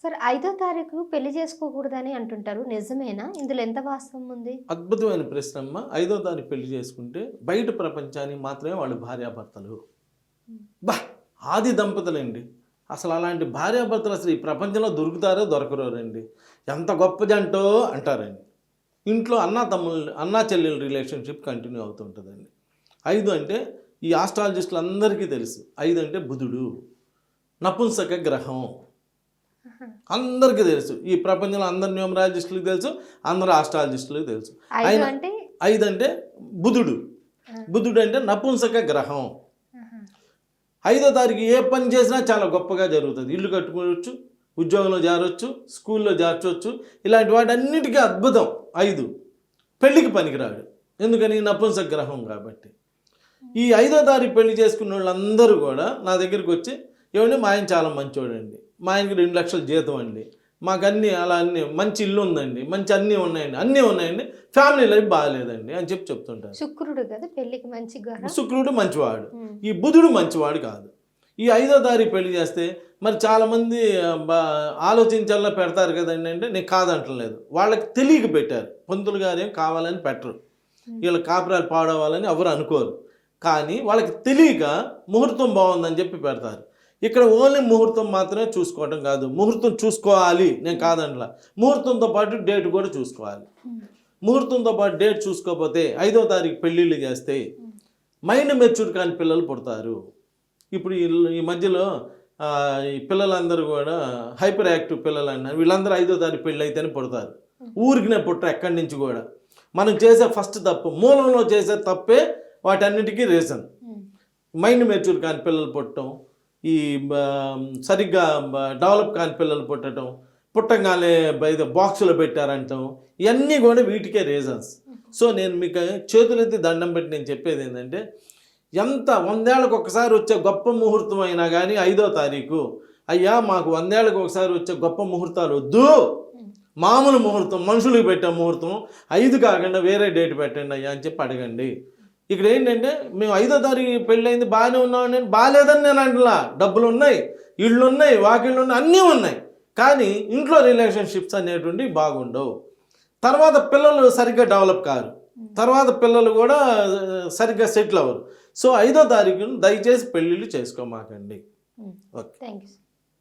Sir 5వ తారీఖు పెళ్లి చేసుకోకూడదని అంటుంటారు. నిజమేనా? ఇందులో ఎంత వాస్తవం ఉంది? అద్భుతమైన ప్రశ్న అమ్మ. 5వ తారీఖు పెళ్లి చేసుకుంటే బయట ప్రపంచానికి మాత్రమే వాళ్ళు భార్యాభర్తలు. బా ఆది దంపతులండి. అసలు అలాంటి భార్యాభర్తలు అసలు ఈ ప్రపంచంలో దొరుకుతారో దొరకరోరండి. ఎంత గొప్ప జంటో అంటారండి. ఇంట్లో అన్నా చెల్లెల రిలేషన్షిప్ కంటిన్యూ అవుతుంటుందండి. 5 అంటే ఈ ఆస్ట్రాలజిస్టులు అందరికీ తెలుసు. 5 అంటే బుధుడు, నపుంసక గ్రహం. అందరికీ తెలుసు. ఈ ప్రపంచంలో అందరు న్యూమరాలజిస్టులకు తెలుసు, అందరు ఆస్ట్రాలజిస్టులకు తెలుసు. 5 అంటే బుధుడు. బుధుడు అంటే నపుంసక గ్రహం. 5వ తారీఖు ఏ పని చేసినా చాలా గొప్పగా జరుగుతుంది. ఇల్లు కట్టుకోవచ్చు, ఉద్యోగంలో చేరవచ్చు, స్కూల్లో చేర్చవచ్చు. ఇలాంటి వాటన్నిటికీ అద్భుతం 5. పెళ్ళికి పనికిరాడు. ఎందుకని? నపుంసక గ్రహం కాబట్టి. ఈ 5వ తారీఖు పెళ్లి చేసుకున్న వాళ్ళందరూ కూడా నా దగ్గరికి వచ్చి, ఏమండి మా ఆయన చాలా మంచోడండి, మా ఆయనకి 2 లక్షల జీతం అండి, మాకు అన్నీ అలా అన్నీ మంచి ఇల్లు ఉందండి, మంచి అన్నీ ఉన్నాయండి, ఫ్యామిలీ లైఫ్ బాగాలేదండి అని చెప్తుంటారు. శుక్రుడు కదా పెళ్లికి మంచి గ్రహం. శుక్రుడు మంచివాడు, ఈ బుధుడు మంచివాడు కాదు. ఈ 5వ తారీఖు పెళ్లి చేస్తే మరి చాలామంది ఆలోచించాలా పెడతారు కదండి అంటే నేను కాదంటలేదు. వాళ్ళకి తెలియక పెట్టారు. పంతులు గారు ఏం కావాలని పెట్టరు, వీళ్ళ కాపురాలు పాడవాలని ఎవరు అనుకోరు. కానీ వాళ్ళకి తెలియక ముహూర్తం బాగుందని చెప్పి పెడతారు. ఇక్కడ ఓన్లీ ముహూర్తం మాత్రమే చూసుకోవటం కాదు, ముహూర్తం చూసుకోవాలి, నేను కాదంటలా. ముహూర్తంతో పాటు డేట్ కూడా చూసుకోవాలి. ముహూర్తంతో పాటు డేట్ చూసుకోకపోతే 5వ తారీఖు పెళ్ళిళ్ళు చేస్తే మైండ్ మెచ్యూర్ కాని పిల్లలు పుడతారు. ఇప్పుడు ఈ మధ్యలో ఈ పిల్లలందరూ కూడా హైపర్ యాక్టివ్ పిల్లలు అన్నారు. వీళ్ళందరూ 5వ తారీఖు పెళ్ళి అయితేనే పుడతారు. ఊరికినే పుట్టరు ఎక్కడి నుంచి కూడా. మనం చేసే ఫస్ట్ తప్పు, మూలంలో చేసే తప్పే వాటన్నిటికీ రీజన్. మైండ్ మెచ్యూర్ కాని పిల్లలు పుట్టడం, ఈ సరిగ్గా డెవలప్ కాని పిల్లలు పుట్టడం, పుట్టంగానే బాక్సులో పెట్టారంటాం, ఇవన్నీ కూడా వీటికే రీజన్స్. సో నేను మీకు చేతులెత్తి దండం పెట్టి నేను చెప్పేది ఏంటంటే, ఎంత 100 ఏళ్ళకు ఒకసారి వచ్చే గొప్ప ముహూర్తం అయినా కానీ 5వ తారీఖు, అయ్యా మాకు 100 ఏళ్ళకు ఒకసారి వచ్చే గొప్ప ముహూర్తాలు వద్దు, మామూలు ముహూర్తం మనుషులకు పెట్టే ముహూర్తం 5 కాకుండా వేరే డేట్ పెట్టండి అయ్యా అని చెప్పి అడగండి. ఇక్కడ ఏంటంటే మేము 5వ తారీఖు పెళ్ళయింది బాగానే ఉన్నామని, బాగాలేదని నేను అంటలా. డబ్బులు ఉన్నాయి, ఇళ్ళు ఉన్నాయి, వాకిళ్ళు ఉన్నాయి, అన్నీ ఉన్నాయి. కానీ ఇంట్లో రిలేషన్షిప్స్ అనేటువంటివి బాగుండవు. తర్వాత పిల్లలు సరిగ్గా డెవలప్ కారు, తర్వాత పిల్లలు కూడా సరిగ్గా సెటిల్ అవ్వరు. సో 5వ తారీఖును దయచేసి పెళ్ళిళ్ళు చేసుకోమాకండి. Okay, thank you.